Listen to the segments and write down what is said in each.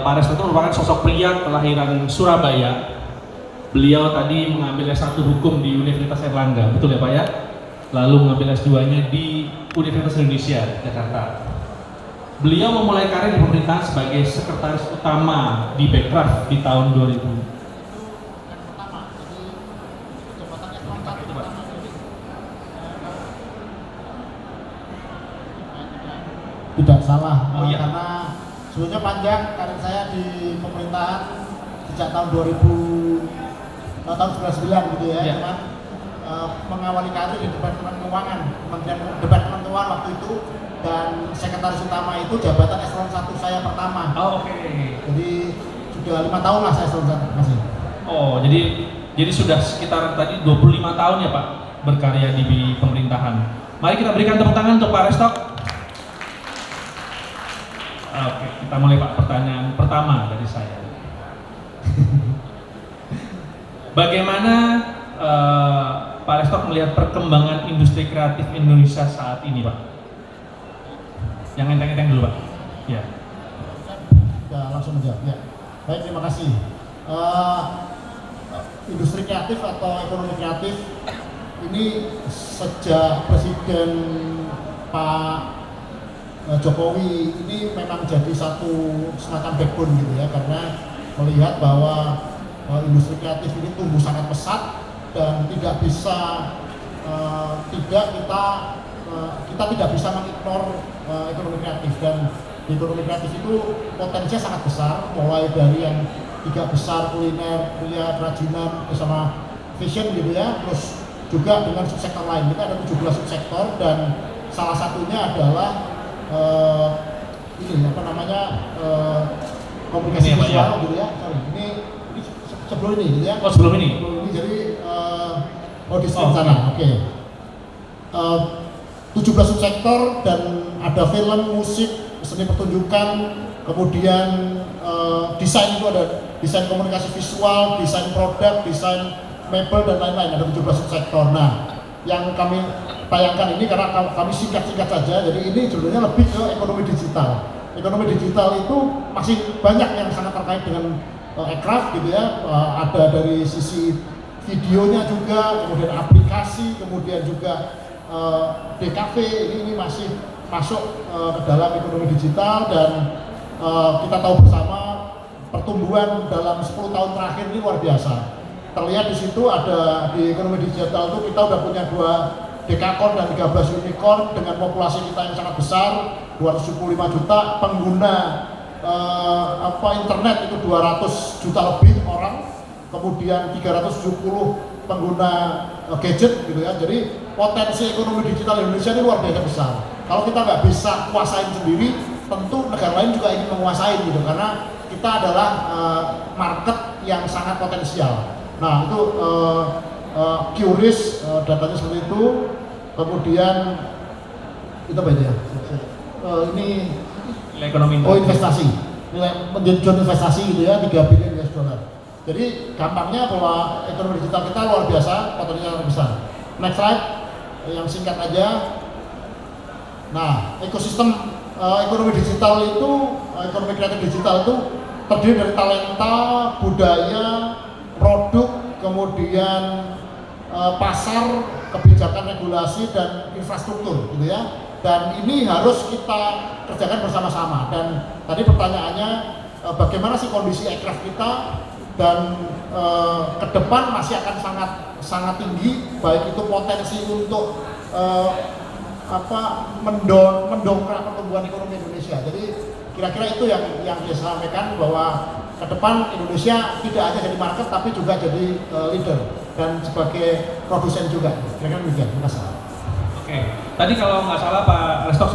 Pak Resto itu merupakan sosok pria kelahiran Surabaya. Beliau tadi mengambil S1 Hukum di Universitas Airlangga, betul ya Pak ya? Lalu mengambil S2-nya di Universitas Indonesia, Jakarta. Beliau memulai karir di pemerintahan sebagai sekretaris utama di Bekraf di tahun 2000. Tidak salah, iya. Karena sebetulnya panjang karir saya di pemerintahan sejak tahun 1999 gitu ya, Iya. Cuman mengawali karir di Departemen Keuangan, Kementerian Departemen Keuangan waktu itu, dan sekretaris utama itu jabatan eselon 1 saya pertama. Oke. Jadi sudah 5 tahun lah saya eselon 1 masih. Oh, jadi sudah sekitar tadi 25 tahun ya Pak berkarya di pemerintahan. Mari kita berikan tepuk tangan untuk Pak Resto. Oke, kita mulai Pak, pertanyaan pertama dari saya. Bagaimana Pak Resto melihat perkembangan industri kreatif Indonesia saat ini Pak? Yang enteng-enteng dulu Pak. Ya. Ya, langsung menjawab ya. Baik, terima kasih. Industri kreatif atau ekonomi kreatif ini sejak Presiden Pak Jokowi ini memang jadi satu semacam backbone gitu ya, karena melihat bahwa industri kreatif ini tumbuh sangat pesat dan tidak bisa kita tidak bisa mengignore ekonomi kreatif. Dan di ekonomi kreatif itu potensinya sangat besar, mulai dari yang 3 besar, kuliner, kria, kerajinan, bersama fashion gitu ya, terus juga dengan subsektor lain. Kita ada 17 subsektor dan salah satunya adalah komunikasi visual gitu ya. Sorry, ini sebelum ini gitu ya. Oh, sebelum ini. Jadi di sana. Oke. 17 subsektor dan ada film, musik, seni pertunjukan, kemudian desain, itu ada desain komunikasi visual, desain produk, desain mebel dan lain-lain, ada 17 subsektor. Nah, yang kami tayangkan ini karena kami singkat-singkat saja, jadi ini judulnya lebih ke ekonomi digital. Ekonomi digital itu masih banyak yang sangat terkait dengan aircraft gitu ya, ada dari sisi videonya juga, kemudian aplikasi, kemudian juga DKV, ini masih masuk ke dalam ekonomi digital. Dan kita tahu bersama pertumbuhan dalam 10 tahun terakhir ini luar biasa. Terlihat di situ ada di ekonomi digital itu kita udah punya 2 dekakorn dan 13 unicorn dengan populasi kita yang sangat besar, 275 juta pengguna internet itu 200 juta lebih orang, kemudian 370 pengguna gadget gitu ya. Jadi potensi ekonomi digital Indonesia ini luar biasa besar. Kalau kita nggak bisa kuasain sendiri, tentu negara lain juga ingin menguasai gitu, karena kita adalah market yang sangat potensial. Nah itu QRIS datanya seperti itu. Kemudian kita apa itu ya? Ini ekonomi investasi, nilai menjadi investasi gitu ya, 3 billion US dollar. Jadi gampangnya bahwa ekonomi digital kita luar biasa, potensinya sangat besar. Next slide, yang singkat aja. Nah, ekosistem ekonomi digital itu, ekonomi kreatif digital itu terdiri dari talenta, budaya, produk, kemudian pasar, kebijakan regulasi, dan infrastruktur gitu ya. Dan ini harus kita kerjakan bersama-sama. Dan tadi pertanyaannya bagaimana sih kondisi aircraft kita, dan ke depan masih akan sangat tinggi, baik itu potensi untuk mendongkrak pertumbuhan ekonomi Indonesia. Jadi kira-kira itu yang saya sampaikan, bahwa ke depan Indonesia tidak hanya jadi market tapi juga jadi leader dan sebagai produsen juga. Kira-kira demikian. Terima kasih. Oke, tadi kalau nggak salah Pak Resto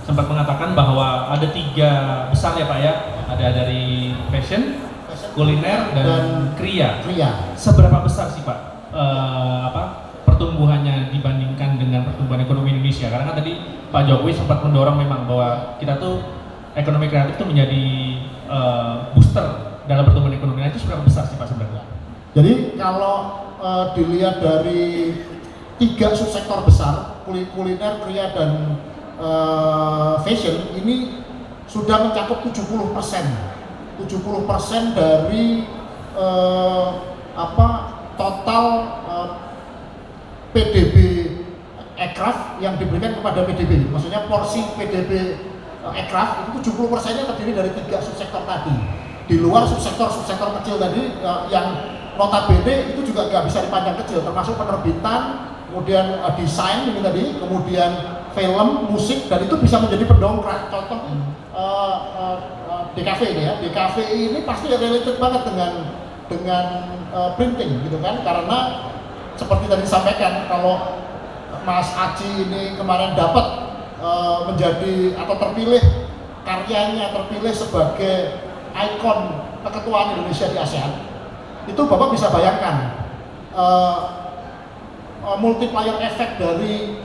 sempat mengatakan bahwa ada 3 besar ya Pak ya, ada dari fashion, kuliner, dan kria. Seberapa besar sih Pak pertumbuhannya dibandingkan dengan pertumbuhan ekonomi Indonesia? Karena kan tadi Pak Jokowi sempat mendorong memang bahwa kita tuh ekonomi kreatif itu menjadi booster dalam pertumbuhan ekonomi. Nah, itu seberapa besar sih Pak sebenarnya? Jadi kalau dilihat dari 3 subsektor besar, kuliner, kria, dan fashion, ini sudah mencakup 70%. 70% dari total PDB aircraft yang diberikan kepada PDB. Maksudnya porsi PDB aircraft itu 70%-nya terdiri dari 3 subsektor tadi. Di luar subsektor kecil tadi yang notabene itu juga nggak bisa dipandang kecil, termasuk penerbitan, kemudian desain ini tadi, kemudian film, musik, dan itu bisa menjadi pendongkrak. Contoh DKV ini ya, DKV ini pasti related banget dengan printing gitu kan, karena seperti tadi disampaikan, kalau Mas Aji ini kemarin dapat menjadi atau terpilih, karyanya terpilih sebagai ikon keketuaan Indonesia di ASEAN, itu Bapak bisa bayangkan multiplier effect dari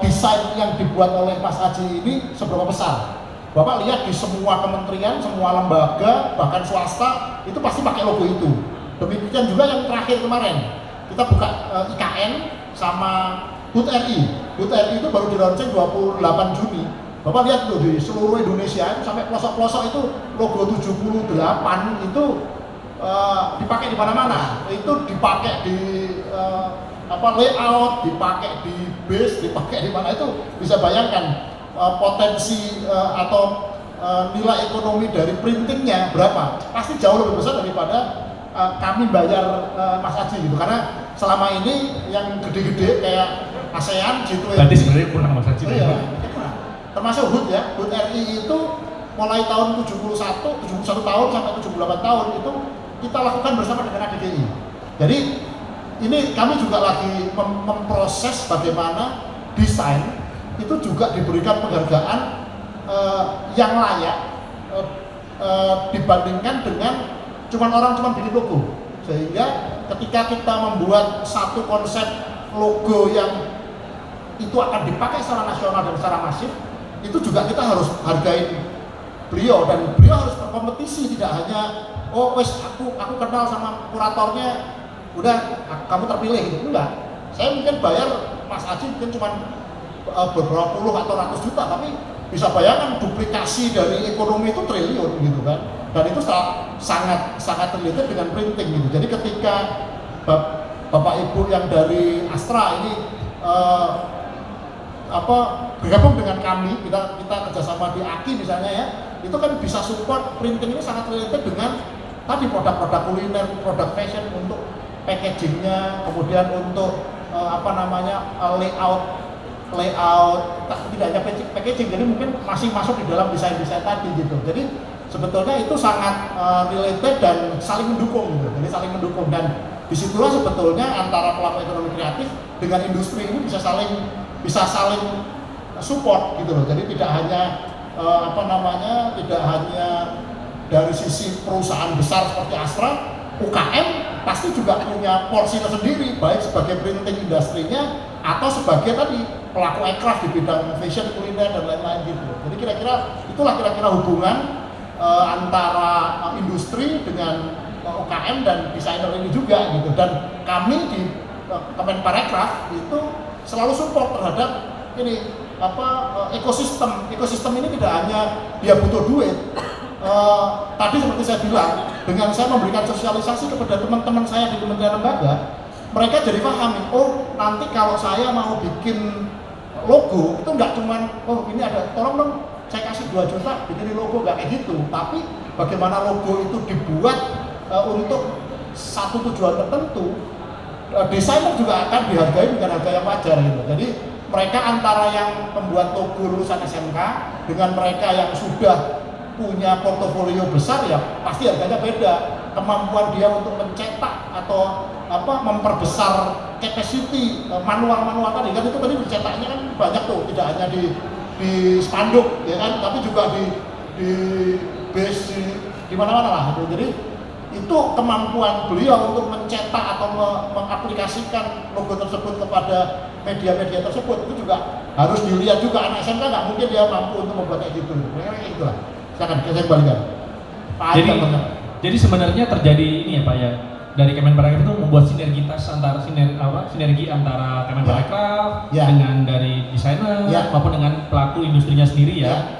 desain yang dibuat oleh Mas Aji ini seberapa besar. Bapak lihat di semua kementerian, semua lembaga, bahkan swasta itu pasti pakai logo itu. Demikian juga yang terakhir kemarin, kita buka IKN sama HUT RI. HUT RI itu baru di-launching 28 Juni. Bapak lihat tuh di seluruh Indonesia itu sampai pelosok-pelosok itu logo 78 itu dipakai di mana-mana. Itu dipakai di layout, dipakai di base, dipakai di mana, itu bisa bayangkan potensi atau nilai ekonomi dari printingnya berapa. Pasti jauh lebih besar daripada kami bayar Mas Aji gitu, karena selama ini yang gede-gede kayak ASEAN G20. Berarti sebenarnya kurang Mas Aji. Iya, termasuk HUT ya, HUT RI itu mulai tahun 71 tahun sampai 78 tahun itu kita lakukan bersama dengan ADGI. Jadi ini kami juga lagi memproses bagaimana desain itu juga diberikan penghargaan yang layak dibandingkan dengan orang cuma bikin logo. Sehingga ketika kita membuat satu konsep logo yang itu akan dipakai secara nasional dan secara masif, itu juga kita harus hargain beliau, dan beliau harus berkompetisi, tidak hanya aku kenal sama kuratornya udah kamu terpilih gitu. Enggak, saya mungkin bayar Mas Aji mungkin cuma beberapa puluh atau ratus juta, tapi bisa bayangkan duplikasi dari ekonomi itu triliun gitu kan, dan itu sangat related dengan printing gitu. Jadi ketika Bapak Ibu yang dari Astra ini bergabung dengan kami, kita kerjasama di AKI misalnya ya, itu kan bisa support printing ini sangat related dengan tadi produk-produk kuliner, produk fashion, untuk packagingnya, kemudian untuk layout, tidak hanya packaging, jadi mungkin masih masuk di dalam desain-desain tadi gitu. Jadi sebetulnya itu sangat related dan saling mendukung gitu. Jadi saling mendukung, dan disitulah sebetulnya antara pelaku ekonomi kreatif dengan industri ini bisa saling support gitu loh. Jadi tidak hanya tidak hanya dari sisi perusahaan besar seperti Astra, UKM pasti juga punya porsi tersendiri, baik sebagai printing industrinya atau sebagai tadi pelaku aircraft di bidang fashion, kuliner, dan lain-lain gitu. Jadi itulah kira-kira hubungan antara industri dengan UKM dan desainer ini juga gitu. Dan kami di Kemenparekraf itu selalu support terhadap ini ekosistem. Ekosistem ini tidak hanya dia butuh duit. Tadi seperti saya bilang, dengan saya memberikan sosialisasi kepada teman-teman saya di kementerian lembaga, mereka jadi paham, nanti kalau saya mau bikin logo itu nggak cuman ini ada, tolong dong saya kasih 2 juta bikin logo, nggak kayak gitu, tapi bagaimana logo itu dibuat untuk satu tujuan tertentu. Desainer juga akan dihargai dengan harga yang wajar gitu. Jadi mereka antara yang membuat logo lulusan SMK dengan mereka yang sudah punya portofolio besar, ya pasti harganya beda. Kemampuan dia untuk mencetak atau memperbesar capacity manual tadi kan, itu tadi dicetaknya kan banyak tuh, tidak hanya di spanduk ya kan, tapi juga di base di mana-mana lah itu. Jadi itu kemampuan beliau untuk mencetak atau mengaplikasikan logo tersebut kepada media-media tersebut, itu juga harus dilihat juga. Anak SMK nggak mungkin dia mampu untuk membuat kayak gitu. Kayak itulah. Silakan saya kembalikan. Jadi sebenarnya terjadi ini ya Pak ya, dari Kemenparekraf itu membuat sinergitas antara sinergi antara Kemenparekraf dengan dari desainer maupun dengan pelaku industrinya sendiri ya.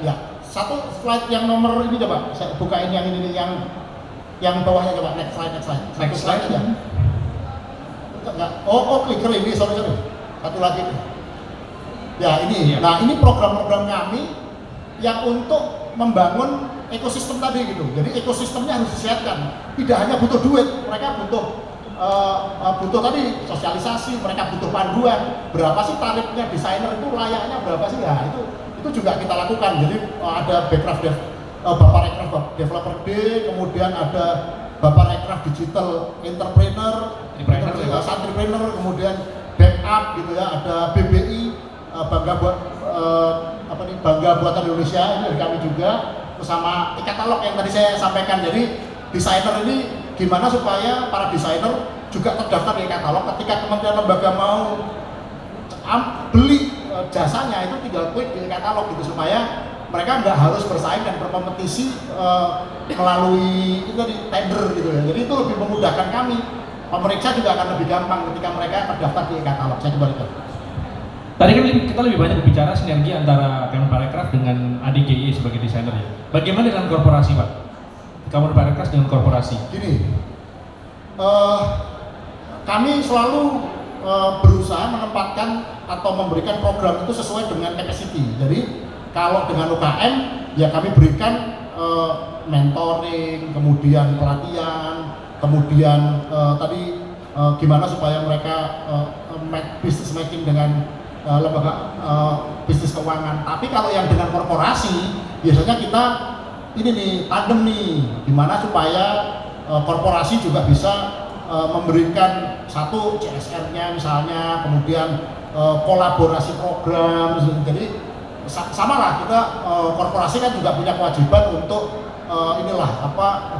satu slide yang nomor ini coba saya bukain yang ini yang bawahnya coba next slide Next slide aja. Oh clicker ini sorry satu lagi nih. Ya ini, nah ini program-program kami yang untuk membangun ekosistem tadi gitu. Jadi ekosistemnya harus disiapkan. Tidak hanya butuh duit, mereka butuh tadi sosialisasi, mereka butuh panduan. Berapa sih tarifnya desainer itu layaknya berapa sih? Ya itu juga kita lakukan. Jadi ada Bapak Rekraf Developer Day, kemudian ada Bapak Rekraf Digital Entrepreneur, kemudian backup gitu ya, ada BBI Bangga Buatan Indonesia ini dari kami juga, sama e-katalog yang tadi saya sampaikan. Jadi desainer ini gimana supaya para desainer juga terdaftar di e-katalog. Ketika kementerian lembaga mau beli jasanya itu tinggal klik di e-katalog gitu, supaya mereka nggak harus bersaing dan berkompetisi melalui itu di tender gitu ya. Jadi itu lebih memudahkan kami. Pemeriksa juga akan lebih gampang ketika mereka terdaftar di e-katalog. Saya kembalikan. Tadi kan kita lebih banyak bicara sinergi antara Kemenparekraf dengan ADGI sebagai desainer ya. Bagaimana dengan korporasi, Pak? Kemenparekraf dengan korporasi? Gini, kami selalu berusaha menempatkan atau memberikan program itu sesuai dengan capacity. Jadi kalau dengan UKM ya kami berikan mentoring, kemudian pelatihan, kemudian tadi gimana supaya mereka business matching dengan lembaga bisnis keuangan. Tapi kalau yang dengan korporasi biasanya kita ini nih tandem nih, gimana supaya korporasi juga bisa memberikan satu CSR-nya misalnya, kemudian kolaborasi program. Jadi sama lah kita korporasi kan juga punya kewajiban untuk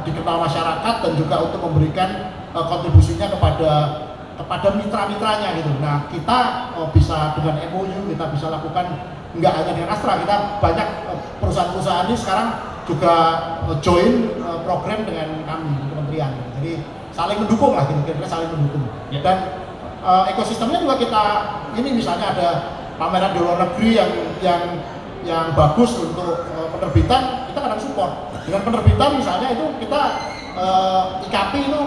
dikenal masyarakat dan juga untuk memberikan kontribusinya kepada mitra-mitranya gitu. Nah kita bisa dengan MOU kita bisa lakukan, nggak hanya dengan Astra, kita banyak perusahaan-perusahaan ini sekarang juga join program dengan kami di kementerian. Jadi saling mendukung lah, kira-kira saling mendukung. Ya. Dan ekosistemnya juga kita ini misalnya ada pameran di luar negeri yang bagus untuk penerbitan, kita kadang support. Dengan penerbitan misalnya itu kita IKP itu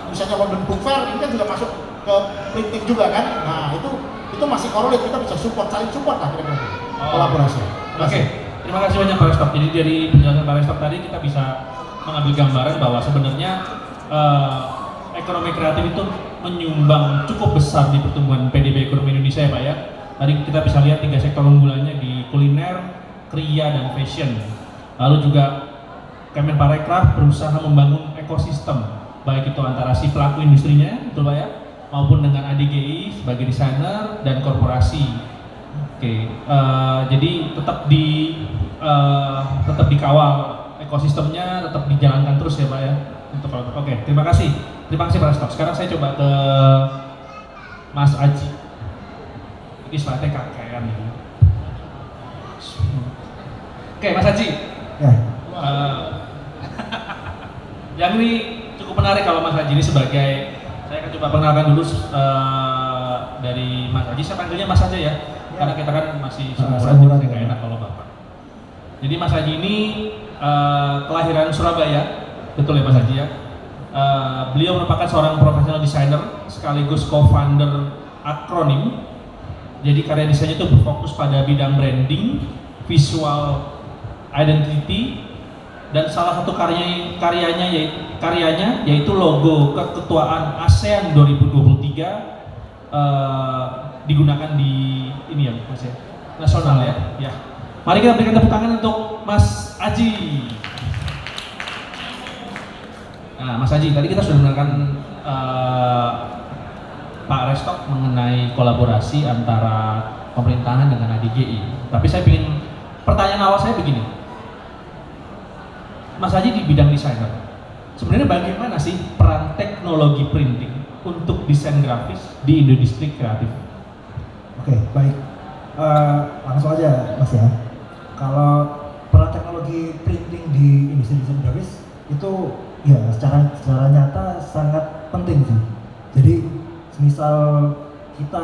misalnya London Book Fair ini kan juga masuk ke printing juga kan. Nah itu masih korelate, kita bisa saling support lah kira-kira. Kolaborasi. Oke. Terima kasih banyak Pak Restok. Jadi dari penjelasan Pak Restok tadi kita bisa mengambil gambaran bahwa sebenarnya ekonomi kreatif itu menyumbang cukup besar di pertumbuhan PDB ekonomi Indonesia ya Pak ya. Tadi kita bisa lihat 3 sektor unggulannya di kuliner, kriya, dan fashion. Lalu juga Kemenparekraf berusaha membangun ekosistem, baik itu antara si pelaku industrinya, betul Pak ya, maupun dengan ADGI sebagai desainer dan korporasi. Oke, jadi tetap dikawal ekosistemnya, tetap dijalankan terus ya Pak ya. Oke, terima kasih Pak Restok. Sekarang saya coba ke Mas Aji. Ini slide-nya kakean ini. Oke, Mas Aji. Ya. Yang ini cukup menarik kalau Mas Haji ini sebagai, saya akan coba perkenalkan dulu dari Mas Haji. Saya panggilnya Mas aja ya, karena kita kan masih seumuran, jadi saya nggak enak kalau Bapak. Jadi Mas Haji ini kelahiran Surabaya, betul ya Mas Haji ya? Beliau merupakan seorang profesional desainer sekaligus co-founder Akronim. Jadi karya desainnya itu berfokus pada bidang branding, visual identity, dan salah satu karyanya yaitu logo keketuaan ASEAN 2023 digunakan di ini ya Mas ya, nasional ya. Ya. Mari kita berikan tepuk tangan untuk Mas Aji. Nah, Mas Aji, tadi kita sudah mendengarkan Pak Restok mengenai kolaborasi antara pemerintahan dengan ADGI. Tapi saya ingin, pertanyaan awal saya begini, Mas Haji di bidang desainer, sebenarnya bagaimana sih peran teknologi printing untuk desain grafis di industri kreatif? Oke, baik. Langsung aja Mas ya. Kalau peran teknologi printing di industri desain grafis itu ya secara nyata sangat penting sih. Jadi misal kita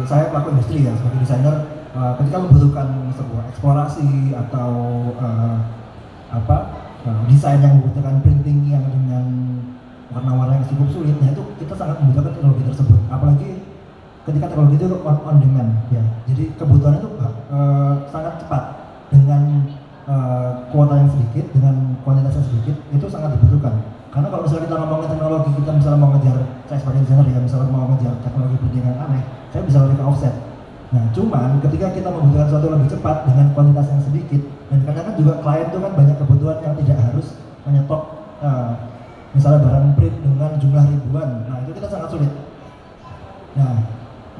saya pelaku industri ya, sebagai desainer, ketika membutuhkan sebuah eksplorasi atau desain yang membutuhkan printing yang dengan warna-warna yang cukup sulit, nah itu kita sangat membutuhkan teknologi tersebut. Apalagi ketika teknologi itu on demand, ya. Jadi kebutuhannya itu sangat cepat dengan kuota yang sedikit, dengan kuantitas yang sedikit, itu sangat dibutuhkan. Karena kalau misalnya kita ngomongin teknologi, kita misalnya mau ngejar, saya sebagai desainer ya, misalnya mau ngejar teknologi printing yang aneh, saya bisa lari ke offset. Nah, cuman ketika kita membutuhkan sesuatu lebih cepat dengan kuantitas yang sedikit, dan kadang-kadang juga klien itu kan banyak kebutuhan yang tidak harus menyetok misalnya barang print dengan jumlah ribuan, nah itu kita sangat sulit. Nah,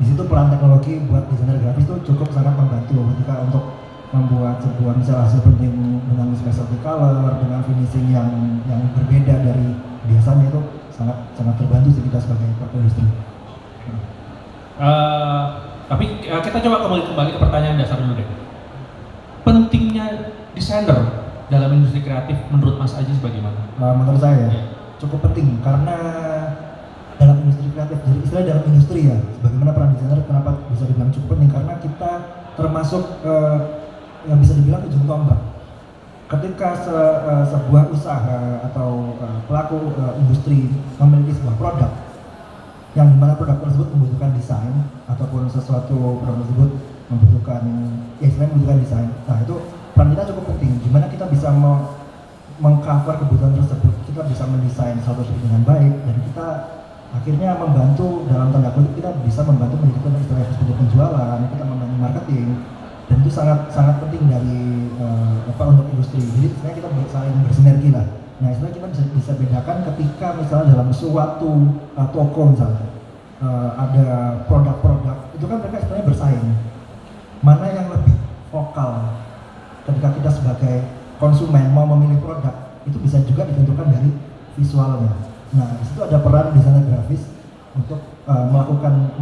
di situ peran teknologi buat desainer grafis itu cukup sangat membantu ketika untuk membuat sebuah misalnya hasil printing dengan specialty color, dengan finishing yang berbeda dari biasanya, itu sangat terbantu sih kita sebagai pelaku industri. Tapi kita coba kembali ke pertanyaan dasar dulu deh. Pentingnya desainer dalam industri kreatif menurut Mas Aji bagaimana? Menurut saya cukup penting karena dalam industri kreatif, jadi istilah dalam industri ya, bagaimana peran desainer, kenapa bisa dibilang cukup penting, karena kita termasuk yang bisa dibilang ujung tombak. Ketika sebuah usaha atau pelaku industri memiliki sebuah produk yang dimana produk tersebut membutuhkan desain ataupun sesuatu produk tersebut membutuhkan membutuhkan desain, nah itu peran kita cukup penting. Gimana kita bisa mengcover kebutuhan tersebut, kita bisa mendesain suatu dengan baik, dan kita akhirnya membantu, dalam tanda kutip kita bisa membantu menjadikan istilah seperti penjualan, kita membantu marketing, dan itu sangat penting dari untuk industri. Jadi sebenarnya kita saling bersinergi lah. Nah, istilah kita bisa bedakan ketika misalnya dalam suatu toko misalnya ada produk-produk, itu kan mereka sebenarnya bersaing. Mana yang lebih vokal ketika kita sebagai konsumen mau memilih produk, itu bisa juga ditentukan dari visualnya. Nah, di situ ada peran desainer grafis untuk melakukan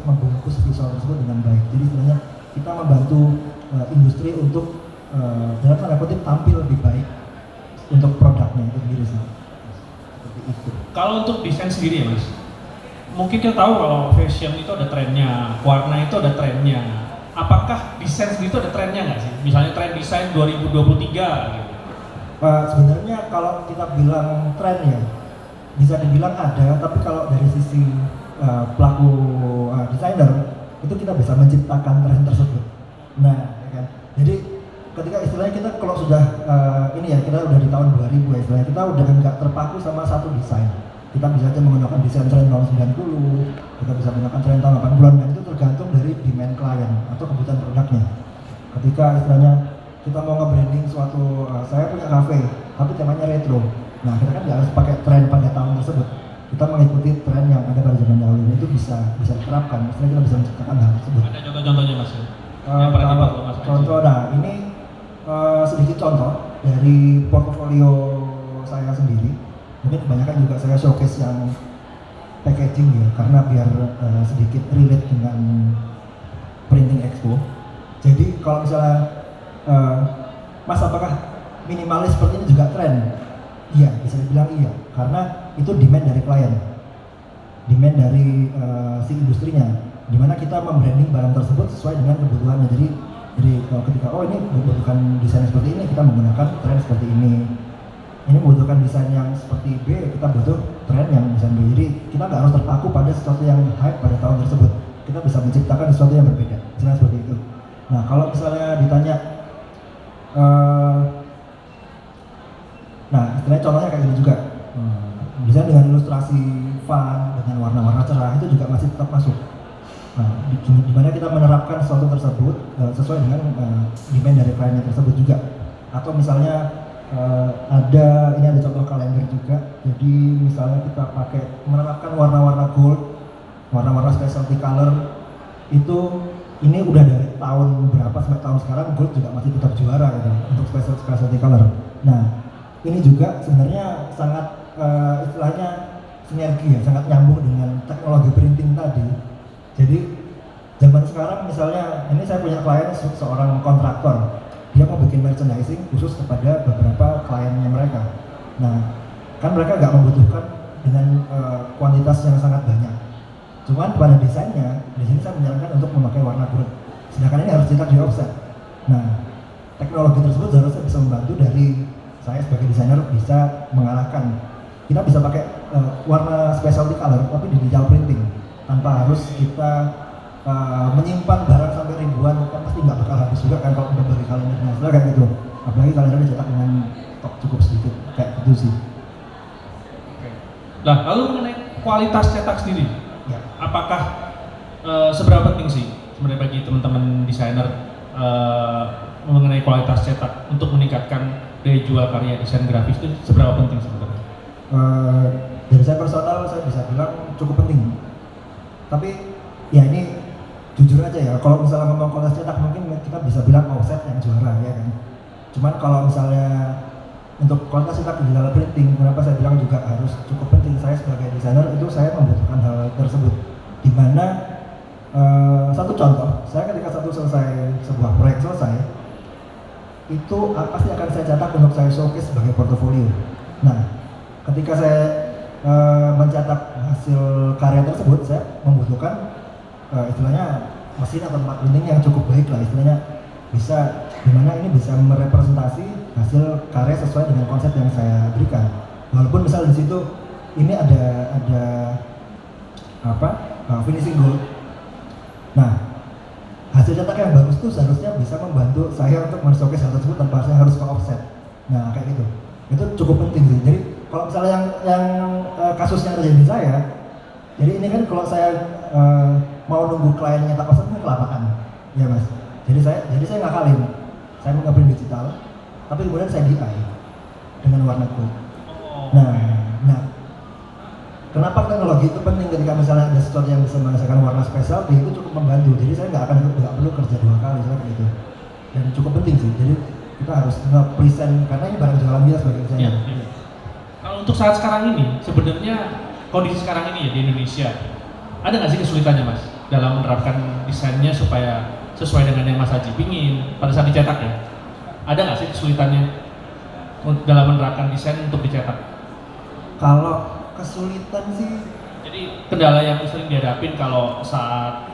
membungkus visual tersebut dengan baik. Jadi sebenarnya kita membantu industri untuk dalam tanda kutip tampil lebih baik untuk produknya itu sendiri sih. Seperti itu. Kalau untuk desain sendiri ya Mas, mungkin kita tahu kalau fashion itu ada trennya, warna itu ada trennya. Apakah desain sendiri itu ada trennya nggak sih? Misalnya tren desain 2023 gitu. Sebenarnya kalau kita bilang tren ya, bisa dibilang ada, tapi kalau dari sisi pelaku desainer itu kita bisa menciptakan tren tersebut. Nah, ya kan? Jadi ketika istilahnya kita kalau sudah kita udah di tahun 2000 ya, istilahnya kita udah nggak terpaku sama satu desain. Kita bisa aja menggunakan desain tren tahun 90, kita bisa menggunakan tren tahun 80-an, dan itu tergantung dari demand klien atau kebutuhan produknya. Ketika istilahnya kita mau nge-branding suatu, saya punya kafe, tapi temanya retro. Nah, kita kan nggak harus pakai tren pada tahun tersebut. Kita mengikuti tren yang ada pada zaman dahulu, itu bisa diterapkan. Misalnya kita bisa menciptakan hal tersebut. Ada contoh-contohnya Mas? Kalau contoh, nah ini sedikit contoh dari portofolio saya sendiri. Mungkin kebanyakan juga saya showcase yang packaging ya, karena biar sedikit relate dengan printing expo. Jadi kalau misalnya Mas, apakah minimalis seperti ini juga tren? Iya, bisa dibilang iya, karena itu demand dari klien, demand dari si industrinya, dimana kita membranding barang tersebut sesuai dengan kebutuhannya. Jadi kalau ketika ini membutuhkan desain seperti ini, kita menggunakan tren seperti ini. Ini membutuhkan desain yang seperti B, kita butuh tren yang desain B. Jadi kita nggak harus terpaku pada sesuatu yang hype pada tahun tersebut. Kita bisa menciptakan sesuatu yang berbeda, misalnya seperti itu. Nah, kalau misalnya ditanya, istilahnya contohnya kayak gini juga. Desain dengan ilustrasi fun, dengan warna-warna cerah, itu juga masih tetap masuk. Di mana kita menerapkan sesuatu tersebut sesuai dengan demand dari kliennya tersebut juga. Atau misalnya ada contoh kalender juga. Jadi misalnya kita menerapkan warna-warna gold, warna-warna specialty color, ini udah dari tahun berapa sampai tahun sekarang gold juga masih tetap juara gitu untuk specialty color. Nah, ini juga sebenarnya sangat istilahnya sinergi ya, sangat nyambung dengan teknologi printing tadi. Jadi zaman sekarang misalnya ini saya punya klien seorang kontraktor, dia mau bikin merchandising khusus kepada beberapa kliennya mereka. Nah, kan mereka nggak membutuhkan dengan kuantitas yang sangat banyak. Cuman pada desainnya, di sini saya menyarankan untuk memakai warna gold. sedangkan ini harus cetak di offset. Nah, teknologi tersebut seharusnya bisa membantu dari saya sebagai desainer bisa mengarahkan. Kita bisa pakai warna specialty color tapi di digital printing tanpa harus kita menyimpan barang sampai ribuan, kan pasti nggak bakal habis juga kan kalau udah beli kalendernya, kayak gitu. Apalagi kalender dicetak dengan stok cukup sedikit, kayak gitu sih. Nah, lalu mengenai kualitas cetak sendiri, Ya. apakah seberapa penting sih sebenarnya bagi teman-teman desainer mengenai kualitas cetak untuk meningkatkan daya jual karya desain grafis itu seberapa penting sebenarnya? Dari saya personal saya bisa bilang cukup penting. Tapi ya ini jujur aja ya, kalau misalnya ngomong kualitas cetak mungkin kita bisa bilang offset yang juara ya kan. Cuman kalau misalnya untuk kualitas cetak di dalam printing, kenapa saya bilang juga harus cukup penting. Saya sebagai desainer itu saya membutuhkan hal tersebut. Dimana satu contoh, saya ketika sebuah proyek selesai, itu pasti akan saya cetak untuk saya showcase sebagai portofolio. Nah, ketika saya mencetak hasil karya tersebut, saya membutuhkan istilahnya mesin atau tempat printing yang cukup baik lah, istilahnya bisa dimana ini bisa merepresentasi hasil karya sesuai dengan konsep yang saya berikan. Walaupun misal di situ ini ada finishing gold. Nah, hasil cetak yang bagus itu seharusnya bisa membantu saya untuk men-showcase hal tersebut tanpa saya harus ke offset. Nah, kayak gitu. Itu cukup penting sih. Jadi kalau misalnya yang kasus yang terjadi di saya, jadi ini kan kalau saya mau nunggu klien nyetak offset ini kelamaan, ya mas. Jadi saya ngakalin, saya mau nge-print digital, tapi kemudian saya DI dengan warna gold. Nah, kenapa teknologi itu penting ketika misalnya ada sesuatu yang bisa menghasilkan warna spesial, itu cukup membantu. Jadi saya nggak perlu kerja 2 kali, saya kayak gitu. Dan cukup penting sih. Jadi kita harus nge-present karena ini barang jualan kita sebagai desainer. Ya. Kalau untuk saat sekarang ini, sebenarnya kondisi sekarang ini ya di Indonesia, ada nggak sih kesulitannya mas dalam menerapkan desainnya supaya sesuai dengan yang Mas Haji pingin pada saat dicetak ya? Ada nggak sih kesulitannya dalam menerapkan desain untuk dicetak? Kalau kesulitan sih, jadi kendala yang sering dihadapin kalau saat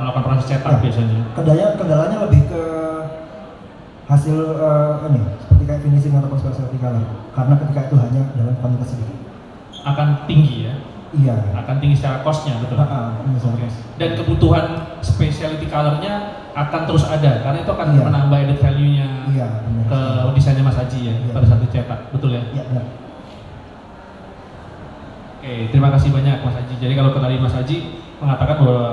melakukan proses cetak biasanya? Kendalanya lebih ke hasil seperti kayak finishing ataupun specialty color, karena ketika itu hanya dalam kuantitas sedikit akan tinggi ya? Iya, akan tinggi secara cost-nya, betul? Okay. Dan kebutuhan specialty color-nya akan terus ada karena itu akan menambah added value-nya ke desainnya Mas Haji ya, pada saat dicetak, betul ya? Iya, benar. Oke, terima kasih banyak Mas Haji. Jadi kalau tadi Mas Haji mengatakan bahwa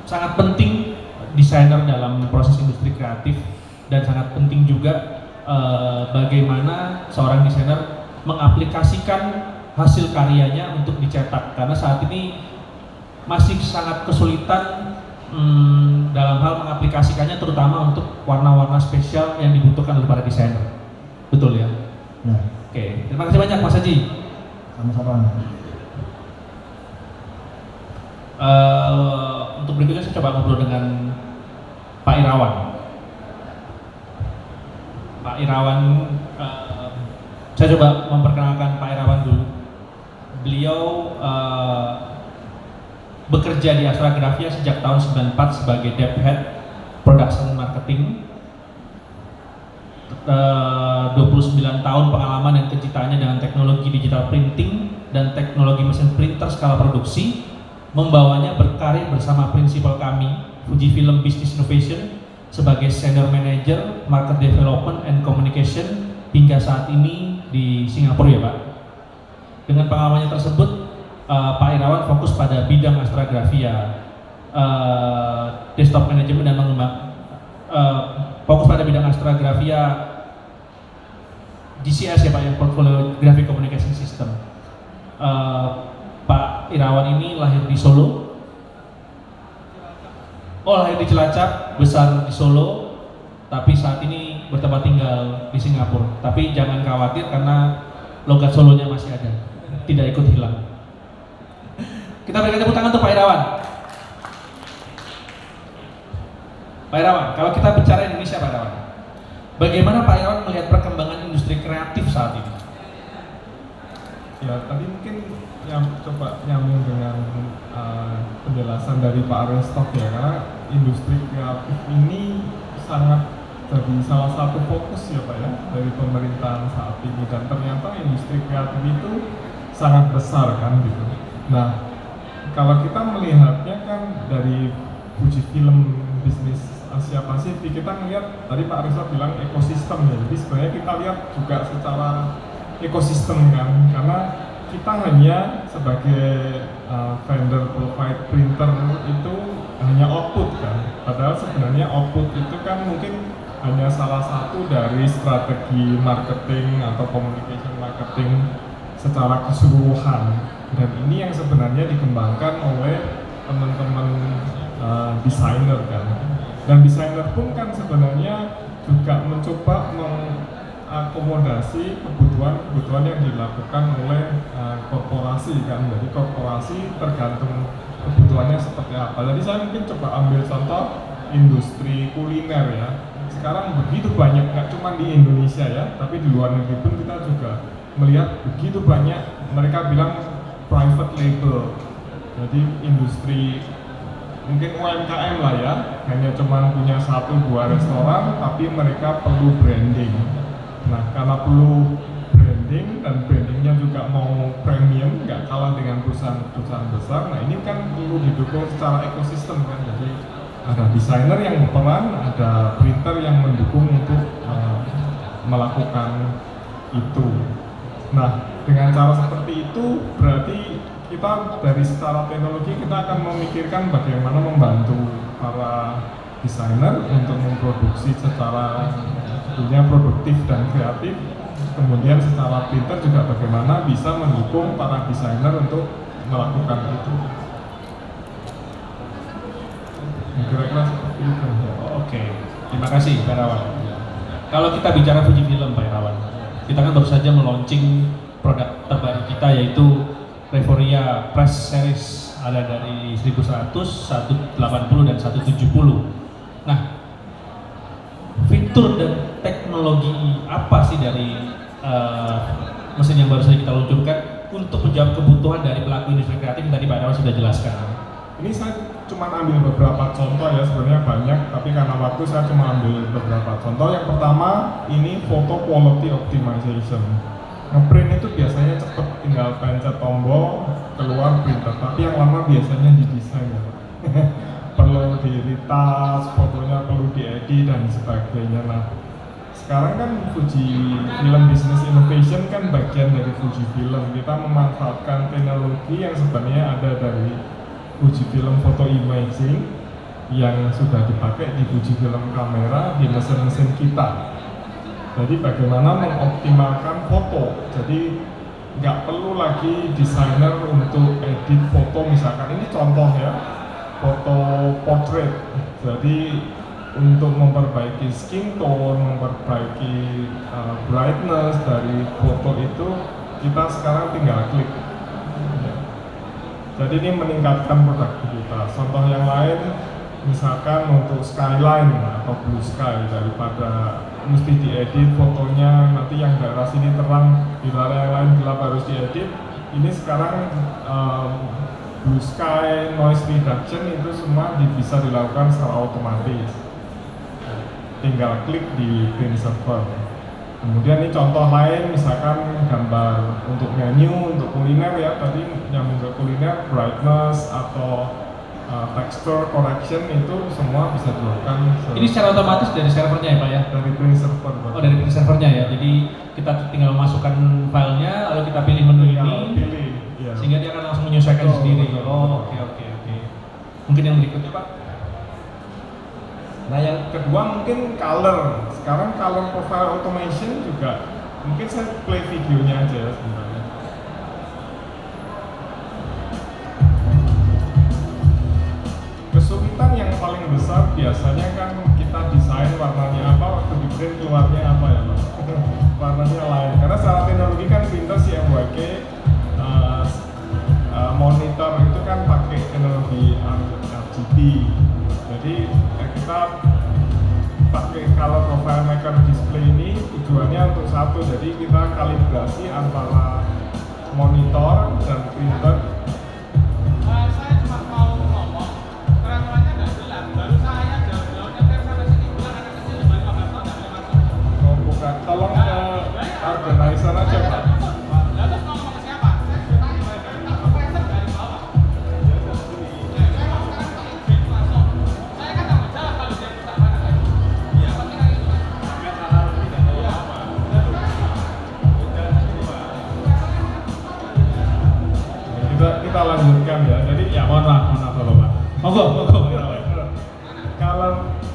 sangat penting desainer dalam proses industri kreatif dan sangat penting juga bagaimana seorang desainer mengaplikasikan hasil karyanya untuk dicetak, karena saat ini masih sangat kesulitan dalam hal mengaplikasikannya, terutama untuk warna-warna spesial yang dibutuhkan oleh para desainer. Betul ya? Nah. Oke, terima kasih banyak Mas Haji. Sama-sama. Untuk berikutnya saya coba ngobrol dengan Pak Irawan. Pak Irawan, saya coba memperkenalkan Pak Irawan dulu. Beliau bekerja di Astra Grafia sejak tahun 94 sebagai Dev Head Production Marketing. 29 tahun pengalaman dan kecintaannya dengan teknologi digital printing dan teknologi mesin printer skala produksi membawanya berkarir bersama prinsipal kami, Fujifilm Business Innovation, sebagai Senior Manager Market Development and Communication hingga saat ini di Singapura ya Pak. Dengan pengalamannya tersebut, Pak Irawan fokus pada bidang Astra Grafia, desktop management dan fokus pada bidang Astra Grafia DCS ya Pak, yang portfolio Graphic Communication System. Pak Irawan ini lahir di Solo. Lahir di Cilacap, besar di Solo, tapi saat ini bertempat tinggal di Singapura. Tapi jangan khawatir karena logat Solonya masih ada, tidak ikut hilang. Kita berikan tepuk tangan untuk Pak Irawan. Pak Irawan, kalau kita bicara Indonesia Pak Irawan, bagaimana Pak Irawan melihat perkembangan industri kreatif saat ini? Ya, tadi mungkin yang coba nyambung dengan penjelasan dari Pak Aristok ya, karena industri kreatif ini sangat jadi salah satu fokus ya Pak ya dari pemerintahan saat ini, dan ternyata industri kreatif itu sangat besar kan gitu. Nah, kalau kita melihatnya kan dari Fujifilm bisnis Asia Pasifik, kita melihat tadi Pak Aristok bilang ekosistem ya, jadi sebenarnya kita lihat juga secara ekosistem kan, karena kita hanya sebagai vendor provide printer itu hanya output kan, padahal sebenarnya output itu kan mungkin hanya salah satu dari strategi marketing atau communication marketing secara keseluruhan, dan ini yang sebenarnya dikembangkan oleh teman-teman desainer kan, dan desainer pun kan sebenarnya juga mencoba akomodasi kebutuhan yang dilakukan oleh korporasi kan, jadi korporasi tergantung kebutuhannya seperti apa. Jadi saya mungkin coba ambil contoh industri kuliner ya, sekarang begitu banyak, nggak cuma di Indonesia ya, tapi di luar negeri pun kita juga melihat begitu banyak, mereka bilang private label, jadi industri mungkin UMKM lah ya, hanya cuma punya 1-2 restoran tapi mereka perlu branding. Nah, karena perlu branding dan brandingnya juga mau premium, nggak kalah dengan perusahaan-perusahaan besar. Nah, ini kan perlu didukung secara ekosistem kan. Jadi ada desainer yang berperan, ada printer yang mendukung untuk melakukan itu. Nah, dengan cara seperti itu berarti kita dari secara teknologi kita akan memikirkan bagaimana membantu para desainer untuk memproduksi secara tentunya produktif dan kreatif, kemudian secara printer juga bagaimana bisa mendukung para desainer untuk melakukan itu. Kira-kira seperti itu. Oke, terima kasih Pak Irawan. Kalau kita bicara Fujifilm Pak Irawan, kita kan baru saja meluncing produk terbaru kita yaitu Reforia Press Series, ada dari 1100, 180 dan 170. Nah, fitur dan teknologi apa sih dari mesin yang baru saja kita luncurkan untuk menjawab kebutuhan dari pelaku industri kreatif yang tadi Pak Irawan sudah jelaskan? Ini saya cuma ambil beberapa contoh ya, sebenarnya banyak, tapi karena waktu saya cuma ambil beberapa contoh. Yang pertama, ini photo quality optimization. Ngeprint itu biasanya cepat, tinggal pencet tombol, keluar printer, tapi yang lama biasanya didesain ya. Perlu di-retouch, fotonya perlu diedit dan sebagainya. Nah, sekarang kan Fujifilm Business Innovation kan bagian dari Fujifilm. Kita memanfaatkan teknologi yang sebenarnya ada dari Fujifilm Photo Imaging yang sudah dipakai di Fujifilm kamera di mesin-mesin kita. Jadi bagaimana mengoptimalkan foto, jadi nggak perlu lagi desainer untuk edit foto, misalkan ini contoh ya, foto portrait. Jadi untuk memperbaiki skin tone, memperbaiki brightness dari foto itu, kita sekarang tinggal klik. Jadi ini meningkatkan produktivitas. Contoh yang lain, misalkan untuk skyline atau blue sky, daripada mesti diedit fotonya, nanti yang daerah sini terang, di daerah yang lain gelap harus diedit. Ini sekarang blue sky, noise reduction itu semua bisa dilakukan secara otomatis. Tinggal klik di print server. Kemudian ini contoh lain, misalkan gambar untuk menu, untuk kuliner ya, tadi nyambung ke kuliner, brightness atau texture correction itu semua bisa dilakukan. Ini secara otomatis dari servernya ya Pak ya? Dari print server. Oh, dari print servernya ya. Jadi kita tinggal masukkan filenya, lalu kita pilih menu ini, ya. sehingga dia akan langsung menyesuaikan sendiri. Oh, oke. Mungkin yang berikutnya Pak? Nah, yang kedua mungkin color. Sekarang color profile automation juga, mungkin saya play videonya aja ya sebenarnya. Kesulitan yang paling besar biasanya kan kita desain warnanya apa, waktu di print keluarnya apa ya Mas? Warnanya lain, karena secara teknologi kan printer CMYK monitor itu kan pakai teknologi RGB. Jadi kita pakai color profile maker display ini tujuannya untuk satu, jadi kita kalibrasi antara monitor dan printer. Saya cuma mau ngomong, terang-terangnya nggak jelas. Baru saya jauh-jauhnya sana sini bilang anak kecil di bawah 15 tahun nggak boleh masuk. Oh, bukan, tolong ke organizer aja Pak. Lalu mau ngomong ke siapa? Saya sudah tanya, profesor dari bawah. Saya kan tanggung jawab kalau dia rusak mana lagi. Iya, penting kan itu. Kita lanjutkan ya. Jadi ya Mohon maaf Bapak. Monggo.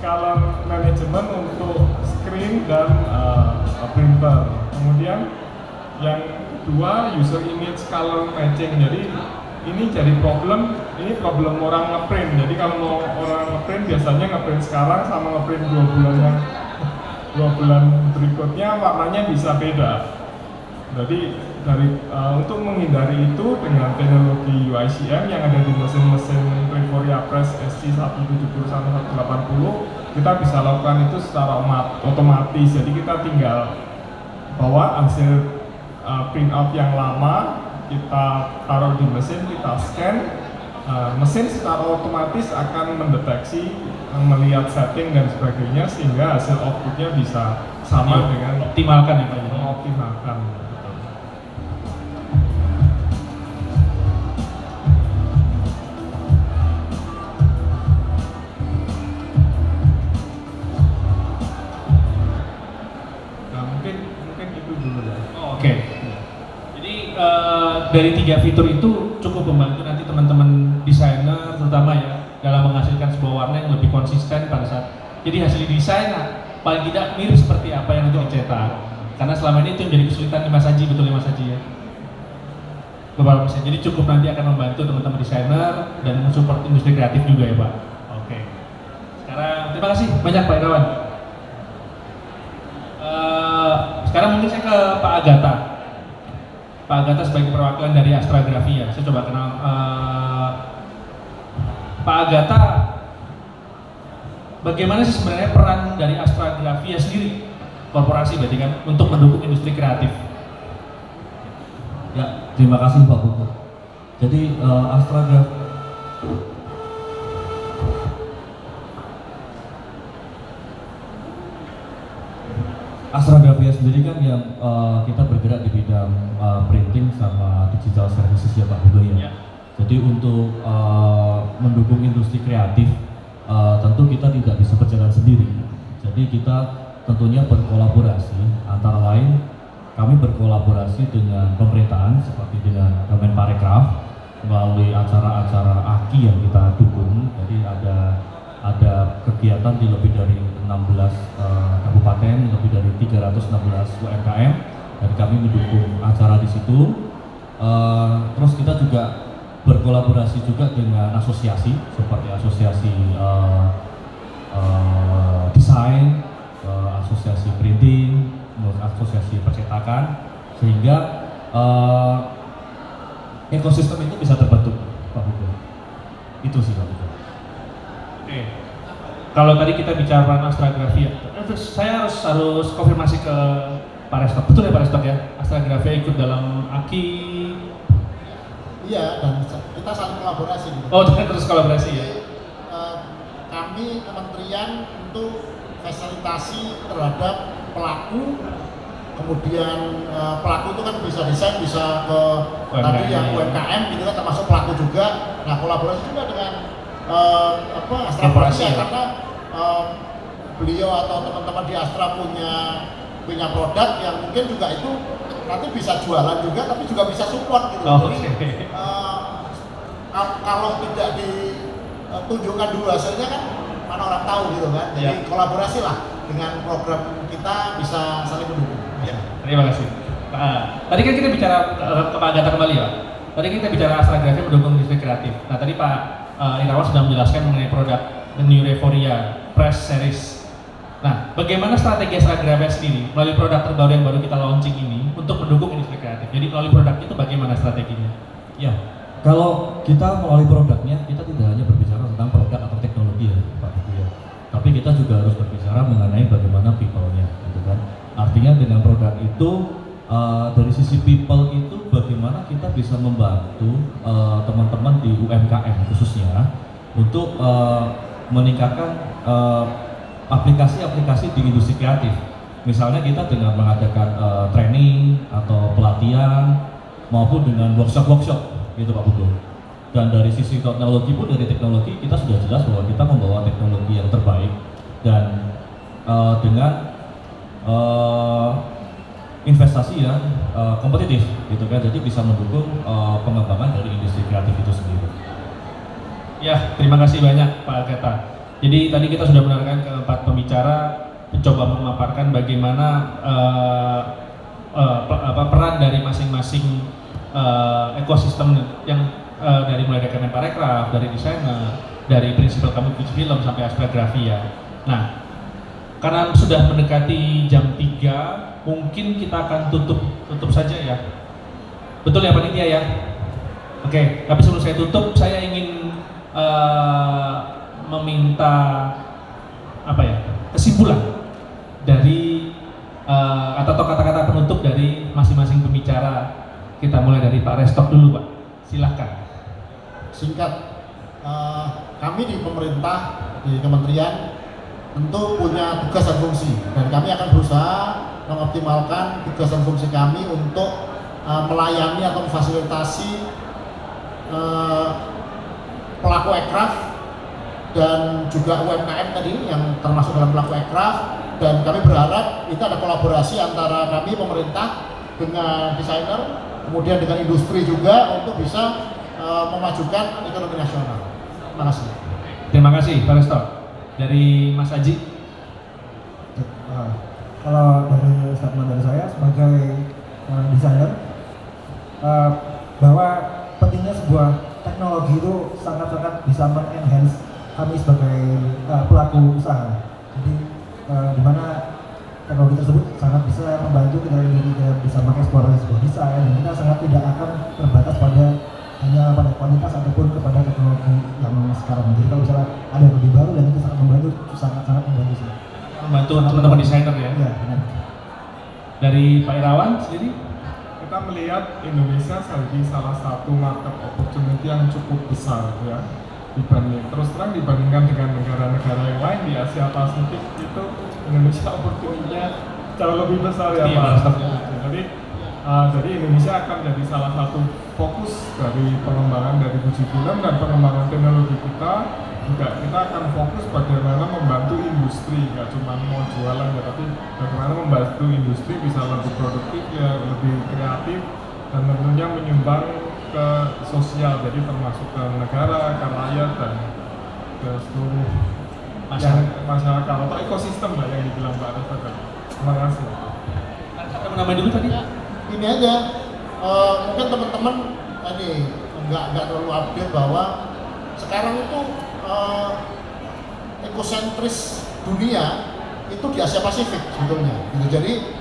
color management untuk screen dan printer. Kemudian yang kedua user image color matching. Jadi ini jadi problem orang ngeprint. Jadi kalau mau orang ngeprint biasanya ngeprint sekarang sama ngeprint 2 bulan berikutnya warnanya bisa beda. Jadi untuk menghindari itu dengan teknologi UICM yang ada di mesin-mesin Triforia Press SC170-180 kita bisa lakukan itu secara otomatis. Jadi kita tinggal bawa hasil printout yang lama, kita taruh di mesin, kita scan, mesin secara otomatis akan mendeteksi, melihat setting dan sebagainya sehingga hasil outputnya bisa sama dengan Optimalkan ya Pak. mengoptimalkan. Nah, mungkin itu dulu ya. Oke. Jadi dari 3 fitur itu cukup membantu nanti teman-teman desainer terutama ya dalam menghasilkan sebuah warna yang lebih konsisten pada saat jadi hasil desain paling tidak mirip seperti apa yang nanti dicetak. Karena selama ini itu menjadi kesulitan di Mas Haji, betul ya Mas Haji ya? Beberapa persen. Jadi cukup nanti akan membantu teman-teman desainer dan mensupport industri kreatif juga ya Pak. Oke. Sekarang terima kasih banyak Pak Irawan. Sekarang mungkin saya ke Pak Agatha. Pak Agatha sebagai perwakilan dari Astra Grafia. Saya coba kenal Pak Agatha. Bagaimana sih sebenarnya peran dari Astra Grafia sendiri, korporasi berarti kan, untuk mendukung industri kreatif? Ya, terima kasih Pak Buku. Jadi Astra Grafia sendiri kan yang kita bergerak di bidang printing sama digital services ya Pak Buku ya. Jadi untuk mendukung industri kreatif tentu kita tidak bisa berjalan sendiri. Jadi kita tentunya berkolaborasi, antara lain kami berkolaborasi dengan pemerintahan seperti dengan Kemenparekraf melalui acara-acara AKI yang kita dukung. Jadi ada kegiatan di lebih dari 16 kabupaten, lebih dari 316 UMKM, dan kami mendukung acara di situ. Terus kita juga berkolaborasi juga dengan asosiasi seperti asosiasi desain, asosiasi printing, asosiasi percetakan, sehingga ekosistem itu bisa terbentuk Pak Hugo. Itu sih Pak Hugo. Oke. Kalau tadi kita bicara peran Astra Grafia, saya harus konfirmasi ke Pak Restok. Betul ya Pak Restok ya? Astra Grafia ikut dalam AKI. Iya, dan kita saling kolaborasi gitu. Oh, terus kolaborasi ya? Kami kementerian untuk fasilitasi terhadap pelaku, kemudian pelaku itu kan bisa desain, bisa ke UMKM, tadi yang UMKM gitu kan, termasuk pelaku juga. Nah, kolaborasi juga dengan Astra Grafia, karena beliau atau teman-teman di Astra punya produk yang mungkin juga itu nanti bisa jualan juga, tapi juga bisa support gitu. Jadi kalau tidak ditunjukkan dulu hasilnya kan mana orang tahu gitu kan. Jadi kolaborasi lah dengan program kita, bisa saling mendukung. Ya, terima kasih. Tadi kan kita bicara ke Pak Agatha kembali ya. Tadi kita bicara Astra Grafia mendukung industri kreatif. Nah tadi Pak Irawan sudah menjelaskan mengenai produk The New Triforia Press Series. Nah, bagaimana strategi Astra Grafia sendiri melalui produk terbaru yang baru kita launching ini untuk mendukung industri kreatif? Jadi melalui produk itu bagaimana strateginya? Ya, kalau kita melalui produknya, kita tidak hanya berbicara tentang produk atau teknologi ya Pak Buku ya, tapi kita juga harus berbicara mengenai bagaimana people-nya gitu kan. Artinya dengan produk itu Dari sisi people itu bagaimana kita bisa membantu teman-teman di UMKM khususnya untuk meningkatkan aplikasi-aplikasi di industri kreatif. Misalnya kita dengan mengadakan training atau pelatihan maupun dengan workshop-workshop gitu Pak Putu. Dan dari sisi teknologi pun, dari teknologi kita sudah jelas bahwa kita membawa teknologi yang terbaik dan dengan investasi yang kompetitif gitu kan, jadi bisa mendukung pengembangan dari industri kreatif itu sendiri. Ya, terima kasih banyak Pak Agatha. Jadi tadi kita sudah mendengarkan keempat pembicara mencoba memaparkan bagaimana peran dari masing-masing ekosistem yang dari mulai dari Kemenparekraf, dari desainer, dari prinsipal community film sampai aspek grafia. Nah, karena sudah mendekati jam 3, mungkin kita akan tutup saja ya. Betul ya panitia ya? Oke, tapi sebelum saya tutup, saya ingin meminta kesimpulan dari atau kata-kata penutup dari masing-masing pembicara. Kita mulai dari Pak Restok dulu Pak, silahkan. Singkat, kami di pemerintah, di kementerian tentu punya tugas dan fungsi, dan kami akan berusaha mengoptimalkan tugas dan fungsi kami untuk melayani atau memfasilitasi pelaku ekraf dan juga UMKM tadi yang termasuk dalam pelaku ekraf, dan kami berharap itu ada kolaborasi antara kami pemerintah dengan desainer, kemudian dengan industri juga untuk bisa memajukan ekonomi nasional. Terima kasih. Terima kasih Pak Restok. Dari Mas Aji. Kalau dari statement dari saya sebagai desainer, bahwa pentingnya sebuah teknologi itu sangat-sangat bisa men-enhance kami sebagai pelaku usaha. Jadi di mana teknologi tersebut sangat bisa membantu kita bisa mengeksplorasi sebuah desain, dan kita sangat tidak akan terbatas hanya pada kualitas ataupun kepada teknologi yang sekarang. Jadi kalau misalnya ada yang lebih baru dan itu sangat membantu, sangat membantu sih. Membantu teman-teman desainer ya. Iya, benar. Dari Pak Irawan sendiri? Kita melihat Indonesia sebagai salah satu market opportunity yang cukup besar ya, dibandingkan dengan negara-negara yang lain di Asia Pasifik. Itu Indonesia opportunity-nya jauh lebih besar ya Pak. Jadi Indonesia akan jadi salah satu fokus dari pengembangan dari Fuji Film dan pengembangan teknologi kita. Juga kita akan fokus bagaimana membantu industri, nggak cuma mau jualan ya, tapi bagaimana membantu industri bisa lebih produktif ya, lebih kreatif, dan tentunya menyumbang ke sosial, jadi termasuk ke negara, ke rakyat, dan ke seluruh masyarakat atau ekosistem lah yang dibilang Pak Restok. Terima kasih. Ada menambah dulu tadi? Ini aja, mungkin teman-teman ini nggak terlalu update bahwa sekarang itu ekosentris dunia itu di Asia Pasifik sebetulnya gitu. Jadi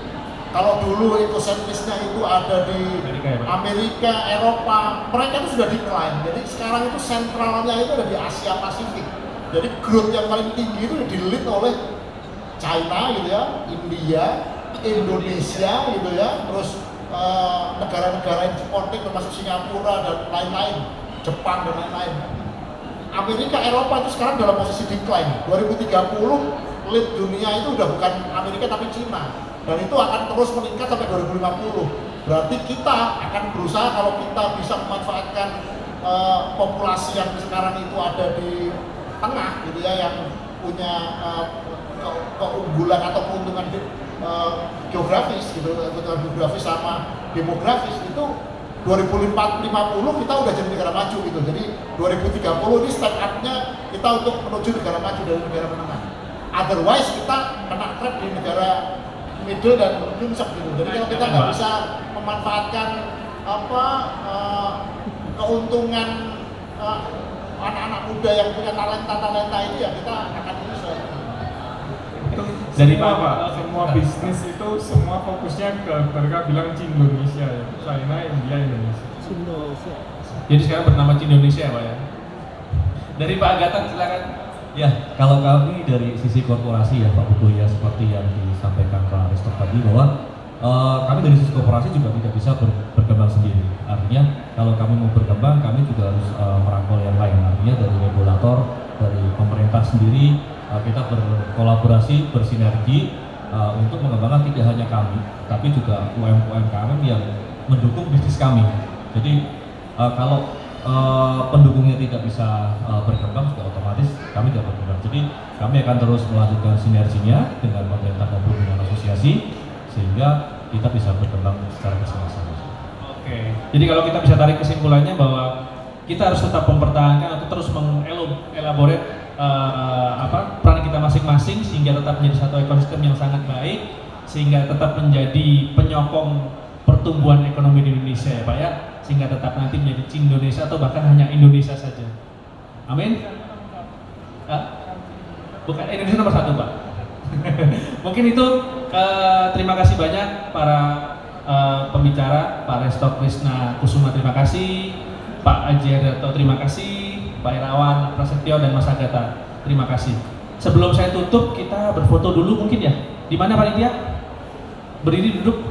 kalau dulu ekosentrisnya itu ada di Amerika, Eropa, mereka itu sudah decline. Jadi sekarang itu sentralnya itu ada di Asia Pasifik. Jadi growth yang paling tinggi itu di-lead oleh China gitu ya, India, Indonesia gitu ya, terus negara-negara yang supporting termasuk Singapura dan lain-lain, Jepang dan lain-lain. Amerika, Eropa itu sekarang dalam posisi decline. 2030 lead dunia itu udah bukan Amerika tapi Cina, dan itu akan terus meningkat sampai 2050. Berarti kita akan berusaha, kalau kita bisa memanfaatkan populasi yang sekarang itu ada di tengah gitu ya, yang punya keunggulan atau keuntungan geografis gitu, keuntungan geografis sama demografis, itu 2050 kita udah jadi negara maju gitu. Jadi 2030 ini step up-nya kita untuk menuju negara maju dari negara menengah. Otherwise kita kena trap di negara middle dan nyungsep gitu. Jadi kalau kita nggak bisa memanfaatkan keuntungan anak-anak muda yang punya talenta ini, ya kita akan bisa. Dari semua bisnis itu semua fokusnya ke, mereka bilang Indonesia ya, China, India, Indonesia. Jadi sekarang bernama Indonesia ya Pak ya. Dari Pak Agatha silakan. Ya, kalau kami dari sisi korporasi ya Pak Putu ya, seperti yang disampaikan Pak Restok tadi, bahwa kami dari sisi korporasi juga tidak bisa berkembang sendiri. Artinya kalau kami mau berkembang, kami juga harus merangkul yang lain. Artinya dari regulator, dari pemerintah sendiri, kita berkolaborasi, bersinergi untuk mengembangkan tidak hanya kami, tapi juga UMKM yang mendukung bisnis kami. Jadi kalau pendukungnya tidak bisa berkembang, juga otomatis kami tidak berkembang. Jadi kami akan terus melanjutkan sinerginya dengan pemerintah maupun dengan asosiasi, sehingga kita bisa berkembang secara bersama-sama. Oke, jadi kalau kita bisa tarik kesimpulannya bahwa kita harus tetap mempertahankan atau terus mengelaborate peran kita masing-masing sehingga tetap menjadi satu ekosistem yang sangat baik, sehingga tetap menjadi penyokong pertumbuhan ekonomi di Indonesia ya Pak ya, sehingga tetap nanti menjadi Indonesia atau bahkan hanya Indonesia saja. Amin. Bukan Indonesia nomor 1 Pak. Mungkin itu terima kasih banyak para pembicara, Pak Resto Krisna Kusuma terima kasih, Pak Aji Hardarto terima kasih, Pak Irawan Prasetyo dan Mas Agatha terima kasih. Sebelum saya tutup kita berfoto dulu mungkin ya. Di mana panitia? Berdiri duduk.